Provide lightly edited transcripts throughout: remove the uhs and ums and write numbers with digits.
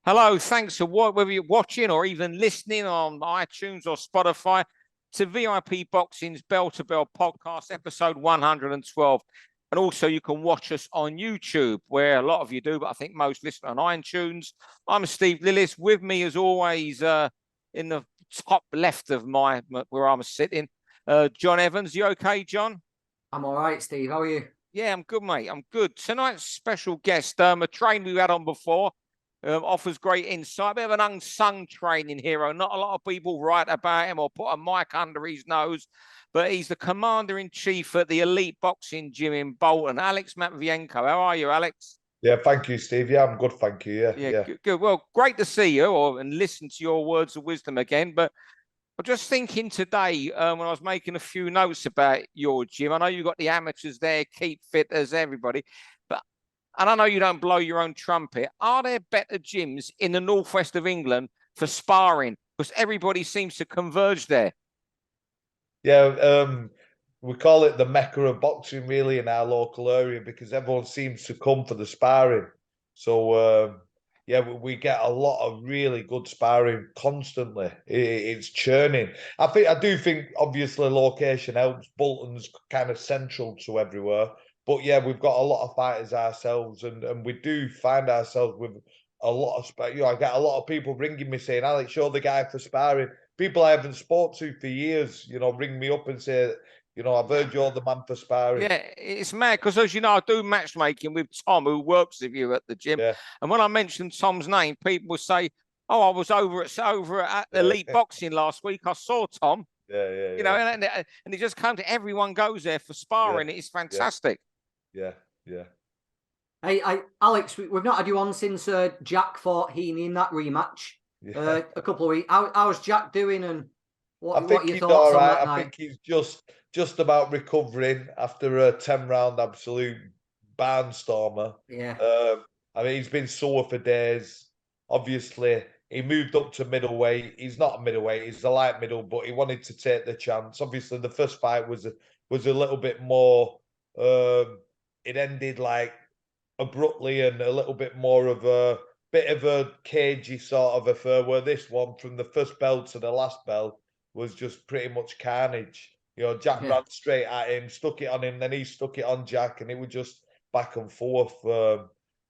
Hello, thanks for whether you're watching or even listening on iTunes or Spotify to VIP Boxing's Bell to Bell podcast, episode 112. And also, you can watch us on YouTube, where a lot of you do, but I think most listen on iTunes. I'm Steve Lillis. With me, as always, in the top left of where I'm sitting, John Evans. You okay, John? I'm all right, Steve. How are you? Yeah, I'm good, mate. I'm good. Tonight's special guest, a trainer we had on before, offers great insight. A bit of an unsung training hero. Not a lot of people write about him or put a mic under his nose, but he's the commander-in-chief at the Elite Boxing Gym in Bolton. Alex Matvienko. How are you, Alex? Yeah, thank you, Steve. Yeah, I'm good, thank you. Yeah. Good. Well, great to see you and listen to your words of wisdom again. But I'm just thinking today, when I was making a few notes about your gym, I know you've got the amateurs there, keep fit as everybody, and I know you don't blow your own trumpet. Are there better gyms in the northwest of England for sparring? Because everybody seems to converge there. Yeah, we call it the Mecca of boxing, really, in our local area because everyone seems to come for the sparring. So, yeah, we get a lot of really good sparring constantly. It's churning. I do think, obviously, location helps. Bolton's kind of central to everywhere. But yeah, we've got a lot of fighters ourselves, and we do find ourselves with a lot of I get a lot of people ringing me saying, "Alex, you're the guy for sparring." People I haven't spoke to for years, ring me up and say, I've heard you're the man for sparring. Yeah, it's mad because, as you know, I do matchmaking with Tom, who works with you at the gym. Yeah. And when I mentioned Tom's name, people will say, "Oh, I was over at Elite Boxing last week. I saw Tom." Yeah. And it just comes to everyone goes there for sparring. It's fantastic. Yeah. Hey, Alex, we've not had you on since Jack fought Heaney in that rematch a couple of weeks. How's Jack doing, and what are your thoughts on that night? I think he's just about recovering after a 10-round absolute barnstormer. Yeah. I mean, he's been sore for days. Obviously, he moved up to middleweight. He's not a middleweight; he's a light middle, but he wanted to take the chance. Obviously, the first fight was a little bit more. It ended like abruptly and a little bit more of a bit of a cagey sort of affair, where this one, from the first bell to the last bell, was just pretty much carnage. Jack ran straight at him, stuck it on him, then he stuck it on Jack, and it was just back and forth.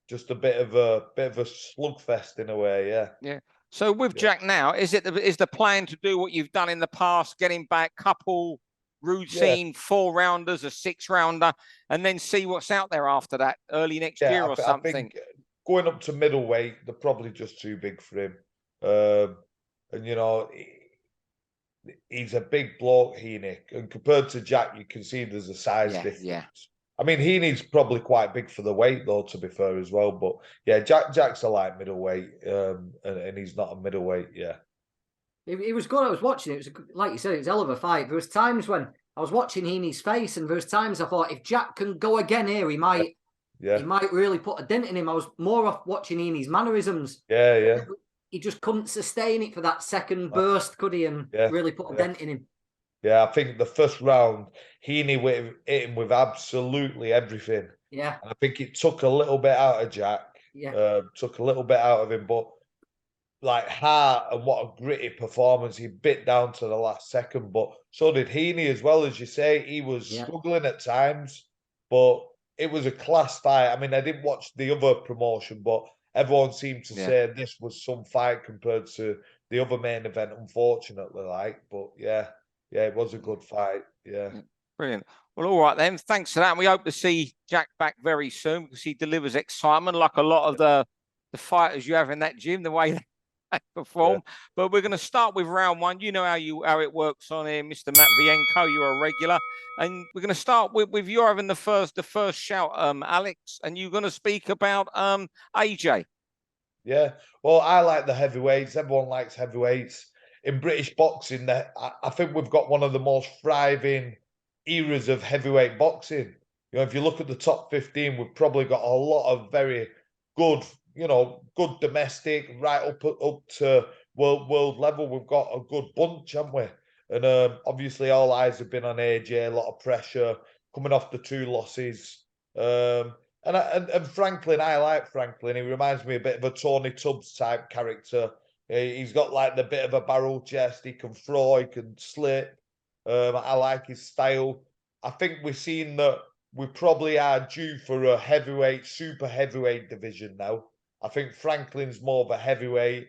Just a bit of a slugfest in a way. Yeah. So with Jack now, is the plan to do what you've done in the past, getting back couple routine 4-rounders, a 6-rounder, and then see what's out there after that early next year or something? I think going up to middleweight, they're probably just too big for him. And he's a big bloke, Heaney, and compared to Jack, you can see there's a size difference. Yeah. I mean, Heaney's probably quite big for the weight, though, to be fair as well. But yeah, Jack's a light middleweight, and he's not a middleweight. Yeah. It was good. I was watching it. It was, like you said, it was a hell of a fight. There was times when I was watching Heaney's face, and there was times I thought, if Jack can go again here, he might really put a dent in him. I was more off watching Heaney's mannerisms. Yeah. He just couldn't sustain it for that second burst, could he? And really put a dent in him. Yeah, I think the first round, Heaney hit him with absolutely everything. Yeah. And I think it took a little bit out of Jack. Yeah. Took a little bit out of him, but like heart and what a gritty performance. He bit down to the last second, but so did Heaney as well. As you say, he was struggling at times, but it was a class fight. I mean, I didn't watch the other promotion, but everyone seemed to say this was some fight compared to the other main event, unfortunately. But yeah, it was a good fight. Yeah. Brilliant. Well, all right then. Thanks for that. And we hope to see Jack back very soon because he delivers excitement like a lot of the fighters you have in that gym, the way they perform. But we're going to start with round one. You know how it works on here, Mr. Matvienko. You're a regular, and we're going to start with you having the first shout, Alex, and you're going to speak about AJ. Yeah, well, I like the heavyweights. Everyone likes heavyweights. In British boxing, I think we've got one of the most thriving eras of heavyweight boxing. If you look at the top 15, we've probably got a lot of very good, good domestic, right up to world level. We've got a good bunch, haven't we? And obviously, all eyes have been on AJ. A lot of pressure coming off the 2 losses. And Franklin, I like Franklin. He reminds me a bit of a Tony Tubbs type character. He's got like the bit of a barrel chest. He can throw, he can slip. I like his style. I think we've seen that we probably are due for a heavyweight, super heavyweight division now. I think Franklin's more of a heavyweight.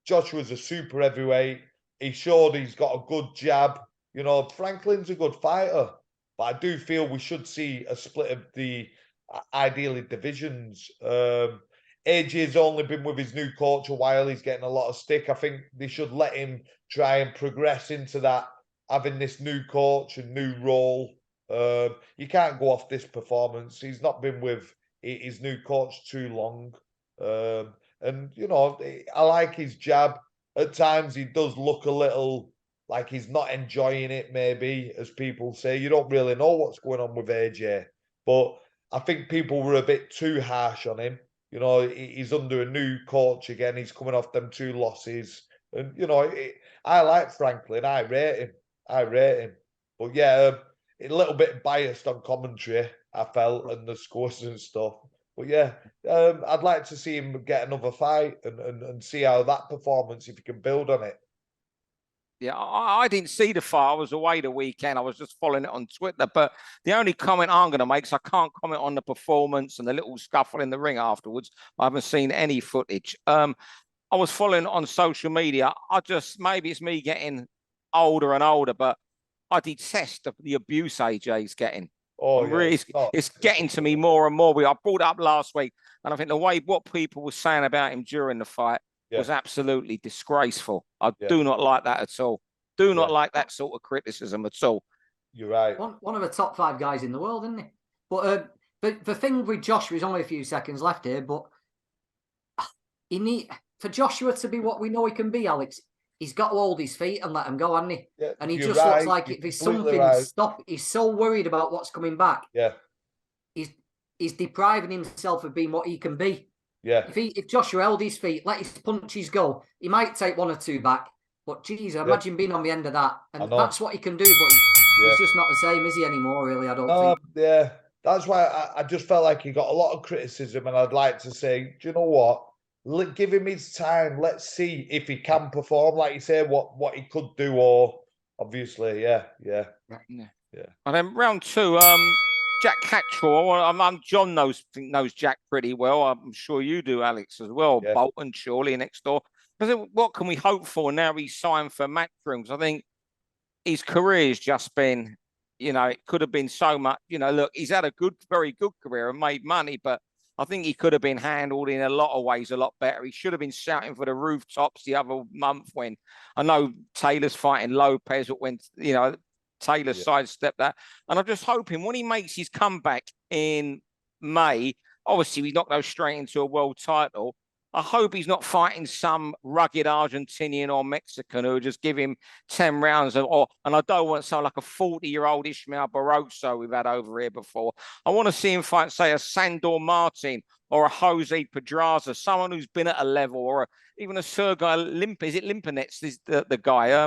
Joshua's a super heavyweight. He showed he's got a good jab. You know, Franklin's a good fighter. But I do feel we should see a split of the ideally divisions. AJ's only been with his new coach a while. He's getting a lot of stick. I think they should let him try and progress into that, having this new coach and new role. You can't go off this performance. He's not been with his new coach too long. And, you know, I like his jab. At times he does look a little like he's not enjoying it, maybe, as people say. You don't really know what's going on with AJ. But I think people were a bit too harsh on him. You know, he's under a new coach again. He's coming off them 2 losses. And, you know, I like Franklin. I rate him. But, yeah, a little bit biased on commentary, I felt, and the scores and stuff. But, yeah, I'd like to see him get another fight and see how that performance, if he can build on it. Yeah, I didn't see the fight. I was away the weekend. I was just following it on Twitter. But the only comment I'm going to make is I can't comment on the performance and the little scuffle in the ring afterwards. I haven't seen any footage. I was following it on social media. Maybe it's me getting older and older, but I detest the abuse AJ's getting. Oh, yeah. Really, it's getting to me more and more. I brought it up last week, and I think the way what people were saying about him during the fight was absolutely disgraceful. I do not like that at all. Do not like that sort of criticism at all. You're right. One of the top 5 guys in the world, isn't he? But the thing with Joshua is only a few seconds left here, but for Joshua to be what we know he can be, Alex, he's got to hold his feet and let him go, hasn't he? Yeah, and he just looks like if there's something stop. He's so worried about what's coming back. Yeah. He's depriving himself of being what he can be. Yeah. If Joshua held his feet, let his punches go, he might take 1 or 2 back. But geez, imagine being on the end of that. And that's what he can do, but he's just not the same, is he, anymore, really? I don't think. Yeah. That's why I just felt like he got a lot of criticism, and I'd like to say, do you know what? Give him his time. Let's see if he can perform, like you say, what he could do, or obviously, yeah. And then round 2, Jack Catterall. John knows Jack pretty well. I'm sure you do, Alex, as well. Yeah. Bolton, surely next door. But what can we hope for now he's signed for Matchrooms? I think his career has just been, you know, it could have been so much. You know, look, he's had a very good career and made money, but I think he could have been handled in a lot of ways a lot better. He should have been shouting for the rooftops the other month when I know Taylor's fighting Lopez, but when, you know, Taylor sidestepped that. And I'm just hoping when he makes his comeback in May, obviously he's not going straight into a world title. I hope he's not fighting some rugged Argentinian or Mexican who just give him 10 rounds. And I don't want someone like a 40-year-old Ishmael Barroso we've had over here before. I want to see him fight, say, a Sandor Martin or a Jose Pedraza, someone who's been at a level, or even a Sergei Is it Limpinets, is the guy?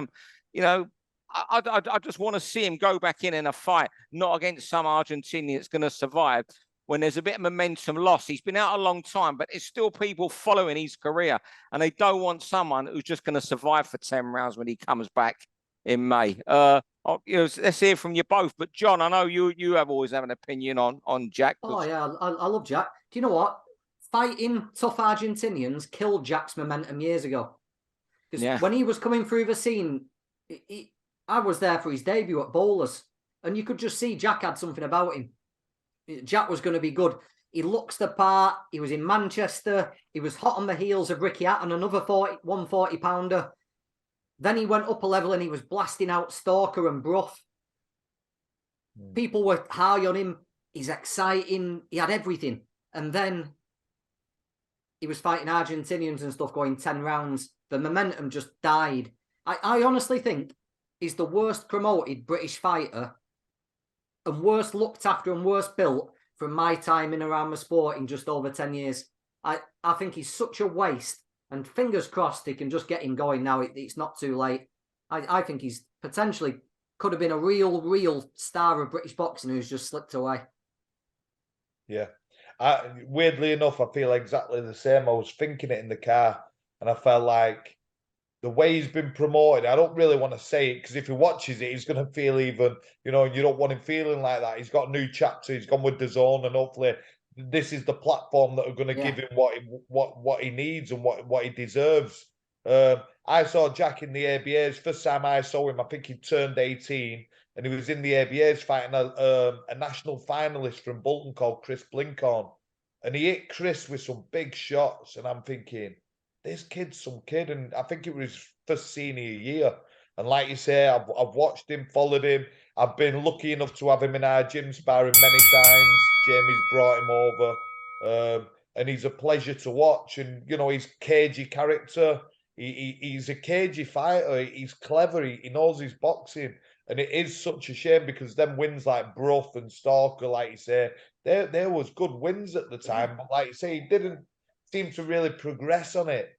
You know, I just want to see him go back in a fight, not against some Argentinian that's going to survive when there's a bit of momentum loss. He's been out a long time, but there's still people following his career, and they don't want someone who's just going to survive for 10 rounds when he comes back in May. You know, let's hear from you both. But John, I know you have always have an opinion on Jack. Oh yeah, I love Jack. Do you know what? Fighting tough Argentinians killed Jack's momentum years ago. Because when he was coming through the scene, I was there for his debut at Bowlers, and you could just see Jack had something about him. Jack was going to be good. He looks the part. He was in Manchester. He was hot on the heels of Ricky Hatton, another 140-pounder. Then he went up a level and he was blasting out Stalker and Brough. People were high on him. He's exciting. He had everything. And then he was fighting Argentinians and stuff, going 10 rounds. The momentum just died. I honestly think he's the worst promoted British fighter and worst looked after and worst built from my time in around the sport in just over 10 years. I think he's such a waste, and fingers crossed he can just get him going now. It's not too late. I think he's potentially could have been a real star of British boxing who's just slipped away. Yeah. Weirdly enough, I feel exactly the same. I was thinking it in the car, and I felt like the way he's been promoted, I don't really want to say it because if he watches it, he's going to feel even, you don't want him feeling like that. He's got a new chapter. He's gone with the zone, and hopefully this is the platform that are going to give him what he needs and what he deserves. I saw Jack in the ABAs. First time I saw him, I think he turned 18, and he was in the ABAs fighting a national finalist from Bolton called Chris Blinkhorn, and he hit Chris with some big shots, and I'm thinking, this kid's some kid, and I think it was his first senior year. And like you say, I've watched him, followed him. I've been lucky enough to have him in our gym sparring many times. Jamie's brought him over, and he's a pleasure to watch. And his cagey character. He's a cagey fighter. He's clever. He knows his boxing, and it is such a shame because them wins like Brough and Stalker, like you say, there was good wins at the time. But like you say, he didn't seem to really progress on it.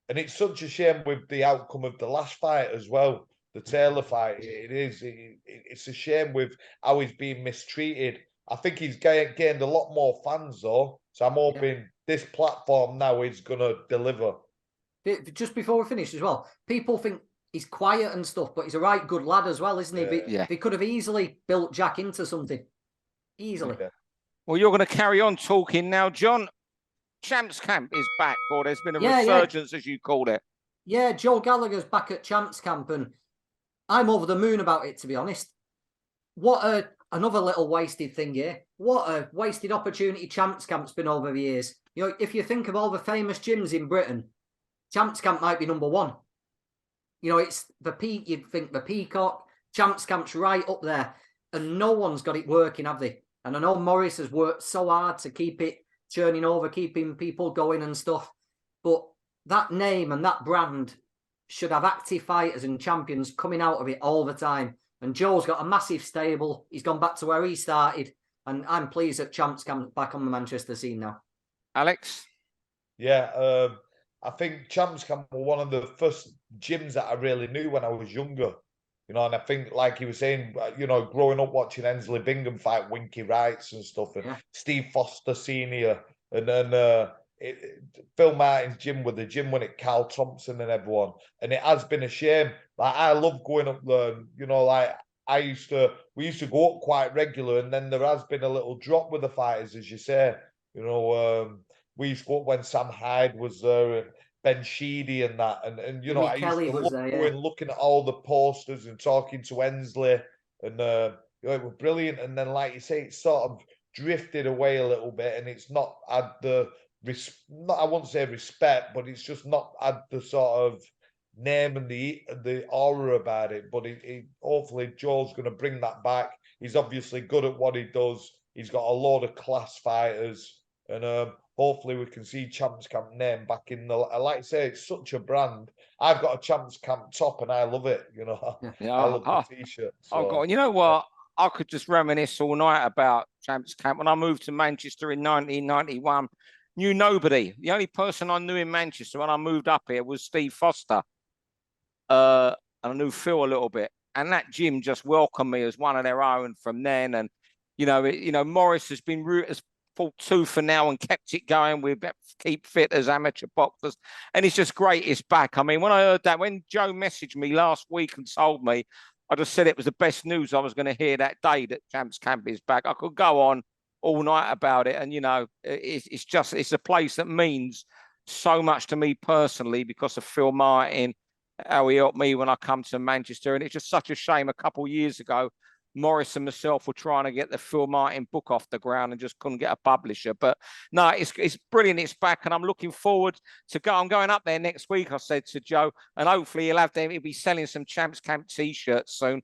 And it's such a shame with the outcome of the last fight as well, the Taylor fight. It's a shame with how he's being mistreated. I think he's gained a lot more fans though. So I'm hoping this platform now is going to deliver. Just before we finish as well, people think he's quiet and stuff, but he's a right good lad as well, isn't he? They could have easily built Jack into something. Easily. Yeah. Well, you're going to carry on talking now, John. Champs Camp is back, or there's been a resurgence, as you called it. Yeah, Joe Gallagher's back at Champs Camp, and I'm over the moon about it, to be honest. What another little wasted thing here. What a wasted opportunity Champs Camp's been over the years. If you think of all the famous gyms in Britain, Champs Camp might be number one. It's the peak. You'd think the Peacock, Champs Camp's right up there, and no one's got it working, have they? And I know Morris has worked so hard to keep it churning over, keeping people going and stuff. But that name and that brand should have active fighters and champions coming out of it all the time. And Joe's got a massive stable. He's gone back to where he started. And I'm pleased that Champs Camp back on the Manchester scene now. Alex? Yeah, I think Champs Camp were one of the first gyms that I really knew when I was younger. And I think, like he was saying, growing up watching Ensley Bingham fight Winky Wrights and stuff, and Steve Foster Sr., and then Phil Martin's gym with the gym when it Carl Thompson and everyone. And it has been a shame. Like, I love going up there. Like we used to go up quite regular, and then there has been a little drop with the fighters, as you say. We used to go up when Sam Hyde was there, and Ben Sheedy and that, and I used to love going, looking at all the posters and talking to Ensley, and it was brilliant. And then, like you say, it sort of drifted away a little bit, and it's not had the I won't say respect, but it's just not had the sort of name and the aura about it. But hopefully Joe's going to bring that back. He's obviously good at what he does. He's got a load of class fighters, and hopefully we can see Champs Camp name back in the. Like I say, it's such a brand. I've got a Champs Camp top, and I love it. I love the t-shirt. So, you know what? I could just reminisce all night about Champs Camp. When I moved to Manchester in 1991, knew nobody. The only person I knew in Manchester when I moved up here was Steve Foster. And I knew Phil a little bit. And that gym just welcomed me as one of their own from then. And, Morris has been fought tooth for now and kept it going. We keep fit as amateur boxers. And it's just great it's back. I mean, when I heard that, when Joe messaged me last week and told me, I just said it was the best news I was going to hear that day that Champs Camp is back. I could go on all night about it. And, it's a place that means so much to me personally because of Phil Martin, how he helped me when I come to Manchester. And it's just such a shame. A couple of years ago, Morris and myself were trying to get the Phil Martin book off the ground and just couldn't get a publisher. But no, it's brilliant. It's back, and I'm looking forward to go. I'm going up there next week, I said to Joe, and hopefully he'll be selling some Champs Camp t-shirts soon.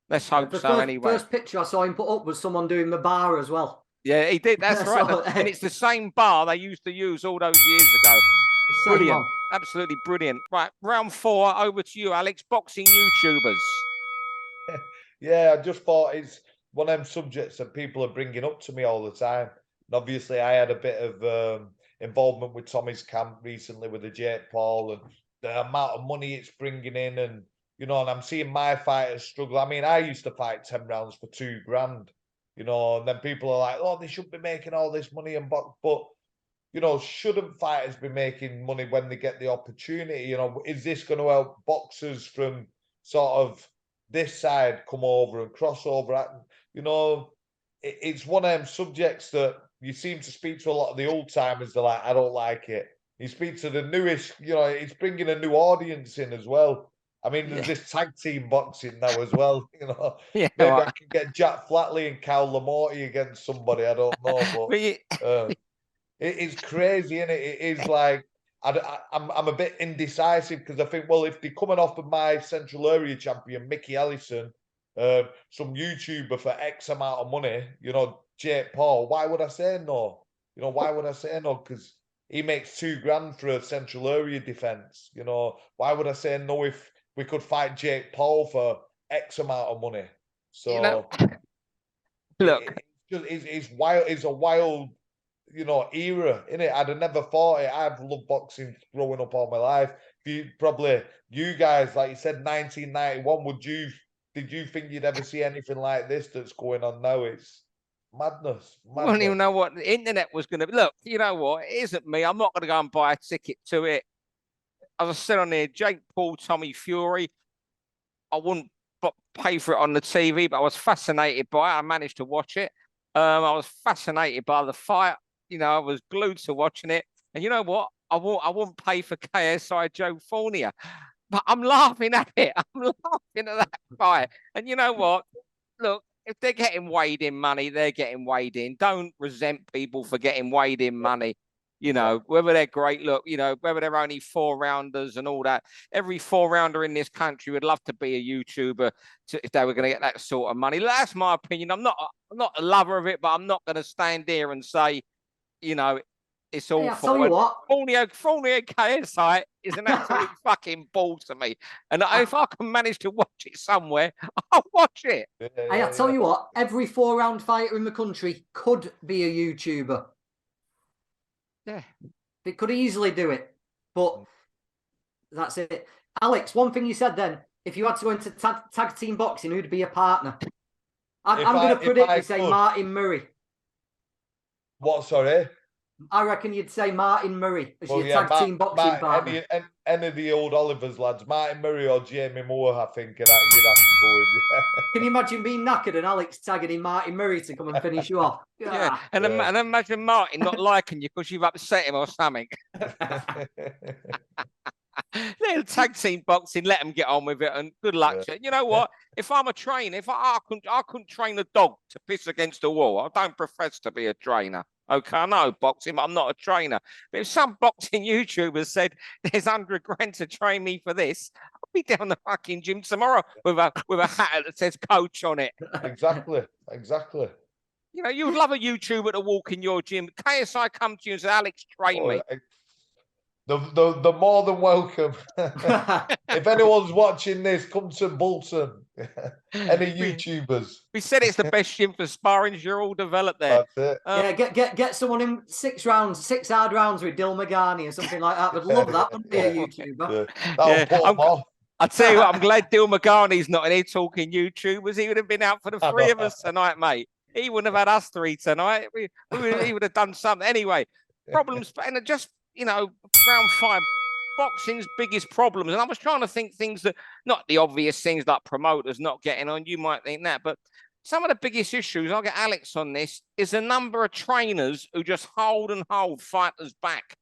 Let's hope so. Anyway, first picture I saw him put up was someone doing the bar as well. Yeah, he did. That's right. And it's the same bar they used to use all those years ago. Brilliant. Absolutely brilliant. Right, round 4, over to you, Alex. Boxing YouTubers. Yeah, I just thought it's one of them subjects that people are bringing up to me all the time. And obviously, I had a bit of involvement with Tommy's camp recently with the Jake Paul and the amount of money it's bringing in. And I'm seeing my fighters struggle. I mean, I used to fight 10 rounds for $2,000. you know, and then people are like, oh, they should be making all this money and box, but you know, shouldn't fighters be making money when they get the opportunity? You know, is this going to help boxers from sort of this side come over and cross over? You know, it's one of them subjects that you seem to speak to a lot of the old timers. They're like, I don't like it. You speak to the newest, you know, it's bringing a new audience in as well. I mean, there's this tag team boxing now as well. You know, maybe I can get Jack Flatley and Cal Lamorty against somebody. I don't know, but it's crazy, isn't it? It is like I'm a bit indecisive because I think, well, if they're coming off of my Central Area champion Mickey Allison, some YouTuber for X amount of money, you know, Jake Paul, why would I say no? You know, why would I say no? Because he makes $2,000 for a Central Area defense. You know, why would I say no if we could fight Jake Paul for X amount of money? So, you know, look, it's wild. It's a wild, you know, era, innit? I'd have never thought it. I've loved boxing growing up all my life. You guys, like you said, 1991, did you think you'd ever see anything like this that's going on now? It's madness. I don't even know what the internet was going to be. Look, you know what? It isn't me. I'm not going to go and buy a ticket to it. As I said on there, Jake Paul, Tommy Fury, I wouldn't pay for it on the TV, but I was fascinated by it. I managed to watch it. I was fascinated by the fight. You know, I was glued to watching it. And you know what? I won't pay for KSI Joe Fournier. But I'm laughing at it. I'm laughing at that fight. And you know what? Look, if they're getting weighed in money, they're getting weighed in. Don't resent people for getting weighed in money. You know, whether they're great, look, you know, whether they're only 4-rounders and all that. Every 4-rounder in this country would love to be a YouTuber if they were going to get that sort of money. That's my opinion. I'm not a lover of it, but I'm not going to stand there and say, you know, it's awful. I'll tell you what. Fournier KSI is an absolute fucking ball to me. And if I can manage to watch it somewhere, I'll watch it. I'll tell you what, every 4-round fighter in the country could be a YouTuber. Yeah. They could easily do it. But that's it. Alex, one thing you said then, if you had to go into tag team boxing, who'd be a partner? I'm going to predict you say Martin Murray. What, sorry? I reckon you'd say Martin Murray as your tag team boxing partner. Any of the old Oliver's lads, Martin Murray or Jamie Moore, I think you'd have to go with. Can you imagine being knackered and Alex tagging in Martin Murray to come and finish you off? Yeah, and imagine Martin not liking you because you've upset him or something. Little tag team boxing, let them get on with it, and good luck to it. You know what? If I'm a trainer, I couldn't train a dog to piss against the wall. I don't profess to be a trainer. Okay, I know boxing, but I'm not a trainer. But if some boxing YouTubers said there's $100,000 to train me for this, I'll be down the fucking gym tomorrow with a hat that says coach on it. Exactly. You know, you would love a YouTuber to walk in your gym. KSI come to you and say, Alex, train me. The more than welcome. If anyone's watching this, come to Bolton. Any YouTubers? We said it's the best gym for sparring. You're all developed there. That's it. Get someone in 6 hard rounds with Dil Magani or something like that. Would love that. Wouldn't be a YouTuber. I tell you what, I'm glad Dil Magani's not in here talking YouTubers. He would have been out for the 3 of us tonight, mate. He wouldn't have had us 3 tonight. He would have done something anyway. Problems, and just, you know, round 5, boxing's biggest problems. And I was trying to think things that, not the obvious things like promoters not getting on, you might think that, but some of the biggest issues, I'll get Alex on this, is the number of trainers who just hold fighters back.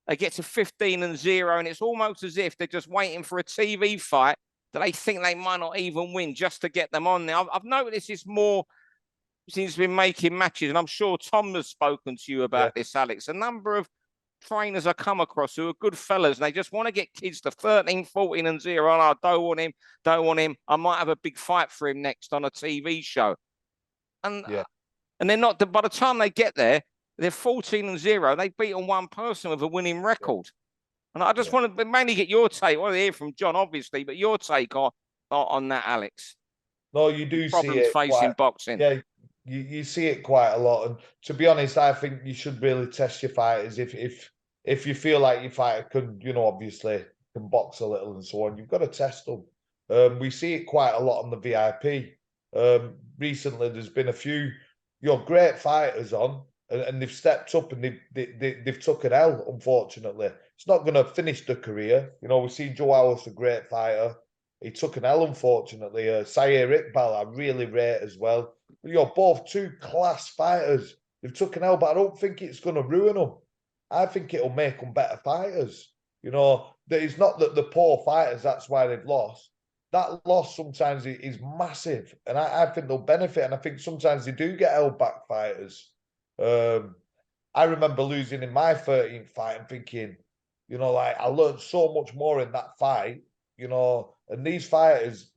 They get to 15-0, and it's almost as if they're just waiting for a TV fight that they think they might not even win just to get them on there. I've noticed this more since we've been making matches, and I'm sure Tom has spoken to you about this, Alex. A number of trainers I come across who are good fellas, and they just want to get kids to 13, 14-0. And I don't want him. I might have a big fight for him next on a TV show. And they're not, by the time they get there, they're 14-0. They've beaten one person with a winning record. And I just want to mainly get your take. I want to hear from John, obviously, but your take on that, Alex. No, you do see it. Problems facing boxing. Yeah, you see it quite a lot. And to be honest, I think you should really test your fighters. If you feel like your fighter can, you know, obviously can box a little and so on, you've got to test them. We see it quite a lot on the VIP. Recently, there's been a few great fighters on, and they've stepped up and they've took an L, unfortunately. It's not going to finish the career. You know, we've seen Joe Alice, a great fighter. He took an L, unfortunately. Sayer Iqbal, I really rate as well. You're both two class fighters. They've took an L, but I don't think it's going to ruin them. I think it'll make them better fighters. You know, it's not that the poor fighters, that's why they've lost. That loss sometimes is massive, and I think they'll benefit. And I think sometimes they do get held back fighters. I remember losing in my 13th fight and thinking, you know, like I learned so much more in that fight, you know, and these fighters,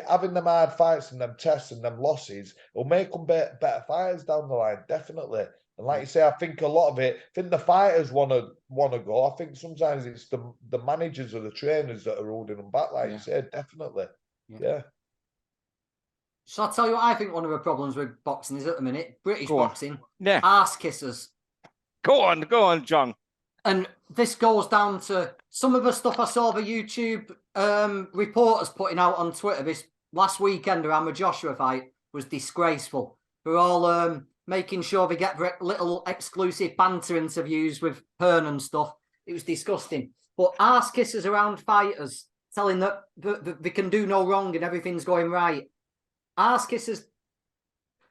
having them hard fights and them tests and them losses will make them better fighters down the line, definitely. And like you say, I think a lot of it, I think the fighters want to go. I think sometimes it's the managers or the trainers that are holding them back, like you said, definitely. Yeah. So I'll tell you what I think one of the problems with boxing is at the minute, British boxing, arse kissers. Go on, John. And this goes down to some of the stuff I saw the YouTube reporters putting out on Twitter this last weekend around the Joshua fight was disgraceful. They're all making sure they get little exclusive banter interviews with Hearn and stuff. It was disgusting. But arse kissers around fighters, telling that they can do no wrong and everything's going right. Arse kissers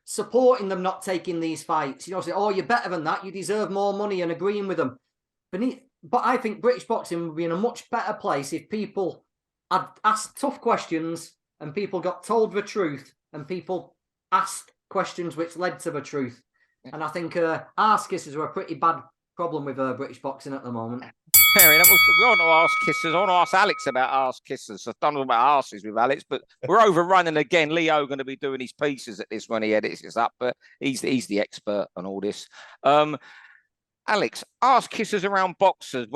supporting them not taking these fights. You know, say, oh, you're better than that. You deserve more money, and agreeing with them. But I think British boxing would be in a much better place if people had asked tough questions and people got told the truth and people asked questions which led to the truth. And I think arse kissers are a pretty bad problem with British boxing at the moment. Fair enough. We want to ask kissers. I want to ask Alex about arse kissers. I've done all about arses with Alex, but we're overrunning again. Leo going to be doing his pieces at this when he edits this up, but he's the expert on all this. Alex, arse kissers around boxers.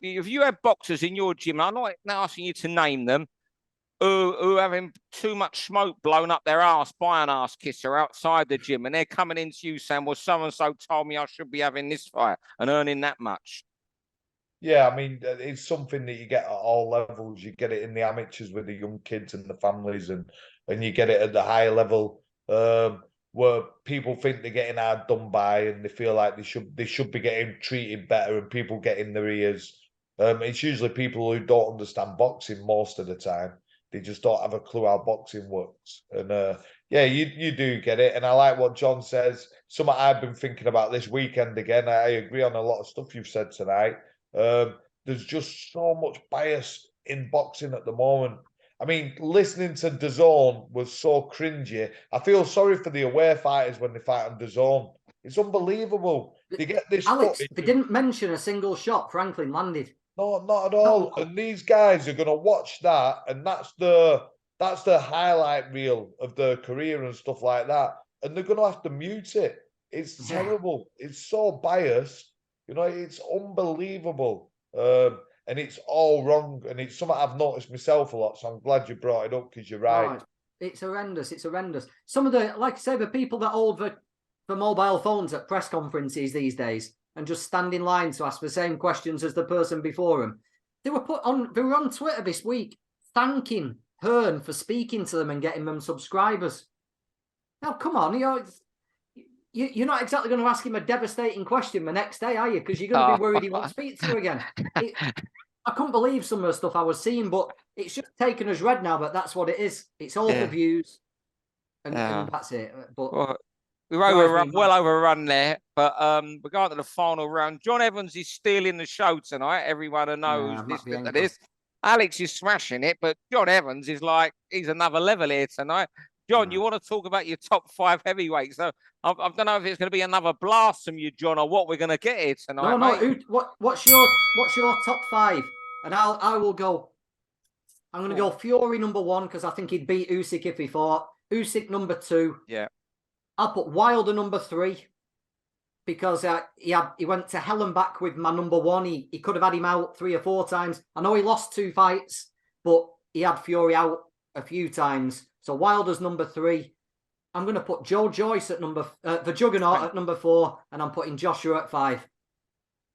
If you have boxers in your gym, I'm not now asking you to name them, who are having too much smoke blown up their arse by an arse kisser outside the gym, and they're coming into you saying, well, so-and-so told me I should be having this fight and earning that much. Yeah, I mean, it's something that you get at all levels. You get it in the amateurs with the young kids and the families, and you get it at the higher level, where people think they're getting hard done by and they feel like they should be getting treated better, and people get in their ears. It's usually people who don't understand boxing most of the time. They just don't have a clue how boxing works. And yeah, you do get it. And I like what John says. Something I've been thinking about this weekend again. I agree on a lot of stuff you've said tonight. There's just so much bias in boxing at the moment. I mean, listening to DAZN was so cringy. I feel sorry for the away fighters when they fight on DAZN. It's unbelievable. They get this. Alex, they didn't mention a single shot Franklin landed. No, not at all. No. And these guys are going to watch that, and that's the highlight reel of their career and stuff like that. And they're going to have to mute it. It's terrible. It's so biased. You know, it's unbelievable. And it's all wrong. And it's something I've noticed myself a lot. So I'm glad you brought it up, because you're right. It's horrendous. It's horrendous. Some of the, like I say, the people that hold the mobile phones at press conferences these days and just stand in line to ask the same questions as the person before them. They were on Twitter this week thanking Hearn for speaking to them and getting them subscribers. Now, come on, you're not exactly going to ask him a devastating question the next day, are you? Because you're going to be worried he won't speak to you again. I couldn't believe some of the stuff I was seeing, but it's just taken as read now. But that's what it is. It's all for views, and that's it. But we're well overrun there. But we're going to the final round. John Evans is stealing the show tonight. Everyone who knows listening to this. Alex is smashing it, but John Evans is he's another level here tonight. John, you want to talk about your top 5 heavyweights? So I don't know if it's going to be another blast from you, John, or what we're going to get here tonight. No. What's your top 5? And I will go. I'm going to go Fury number 1 because I think he'd beat Usyk if he fought. Usyk number 2. Yeah. I'll put Wilder number 3 because he went to hell and back with my number 1. He could have had him out 3 or 4 times. I know he lost 2 fights, but he had Fury out a few times. So Wilder's number 3. I'm going to put Joe Joyce at the Juggernaut at number 4, and I'm putting Joshua at 5.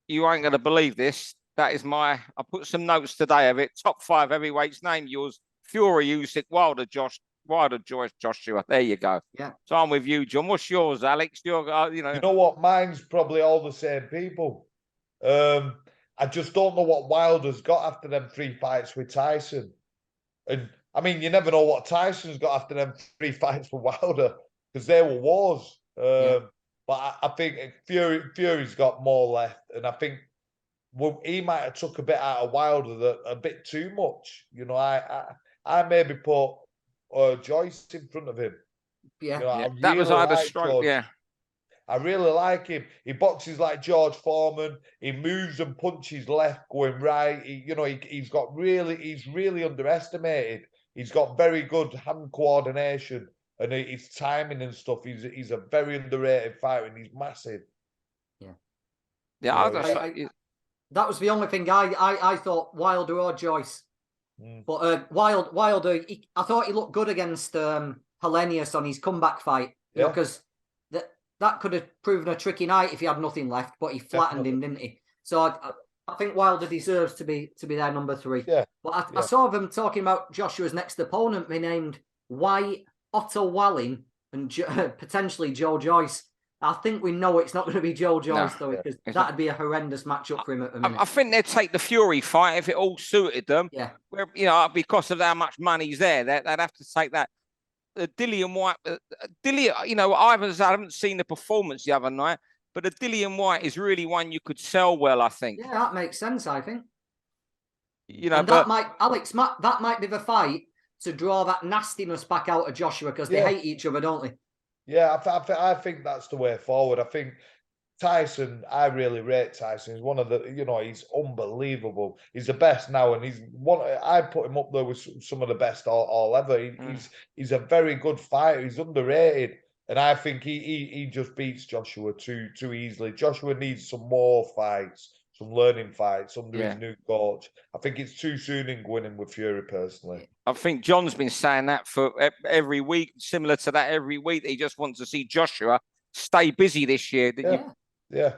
You ain't going to believe this. That is I put some notes today of it. Top 5 heavyweights. Name yours. Fury, Usyk, Wilder, Josh. Wilder, Joyce, Joshua. There you go. Yeah. So I'm with you, John. What's yours, Alex? You know what? Mine's probably all the same people. I just don't know what Wilder's got after them 3 fights with Tyson. And I mean, you never know what Tyson's got after them 3 fights with Wilder, because they were wars. But I think Fury's got more left, and I think he might have took a bit out of Wilder, a bit too much. You know, I maybe put Joyce in front of him. Yeah, you know, yeah. That was either strike. Yeah, I really like him. He boxes like George Foreman. He moves and punches left, going right. He's really underestimated. He's got very good hand coordination and his timing and stuff. He's a very underrated fighter, and he's massive. Yeah. That was the only thing I thought, Wilder or Joyce. But Wilder, I thought he looked good against Helenius on his comeback fight. Because that could have proven a tricky night if he had nothing left, but he flattened him, didn't he? So I think Wilder deserves to be their number 3. Yeah. But I saw them talking about Joshua's next opponent. They named White, Otto Wallin, and potentially Joe Joyce. I think we know it's not going to be Joe Joyce, though, because that'd be a horrendous matchup for him at the minute. I think they'd take the Fury fight if it all suited them. Yeah. Where, because of how much money's there, they'd have to take that. Dillian White, I haven't seen the performance the other night, but the Dillian White is really one you could sell well, I think. Yeah, that makes sense, I think. That might be the fight to draw that nastiness back out of Joshua, because they hate each other, don't they? Yeah, I think that's the way forward. I think Tyson, I really rate Tyson. He's one of the, he's unbelievable. He's the best now, and I put him up there with some of the best all ever. He's a very good fighter. He's underrated, and I think he just beats Joshua too easily. Joshua needs some more fights, some learning fights under his new coach. I think it's too soon in winning with Fury, personally. I think John's been saying that for every week, similar to that every week. He just wants to see Joshua stay busy this year. Yeah.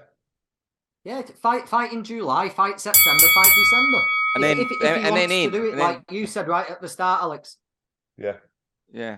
Fight in July, fight September, fight December. And then, if he wants to do it, like you said right at the start, Alex. Yeah.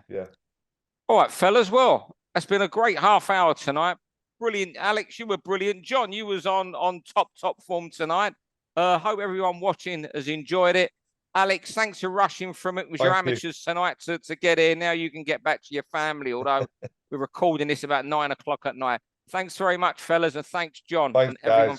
All right, fellas. Well, it's been a great half hour tonight. Brilliant. Alex, you were brilliant. John, you was on top form tonight. Hope everyone watching has enjoyed it. Alex, thanks for rushing from it with your amateurs tonight to get here. Now you can get back to your family, although we're recording this about 9 o'clock at night. Thanks very much, fellas, and thanks, John. Thanks, and everyone.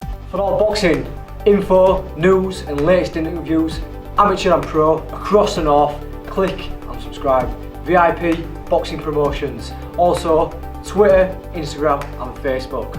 Guys. For all boxing, info, news and latest interviews, amateur and pro, across the north, click and subscribe. VIP Boxing Promotions. Also, Twitter, Instagram and Facebook.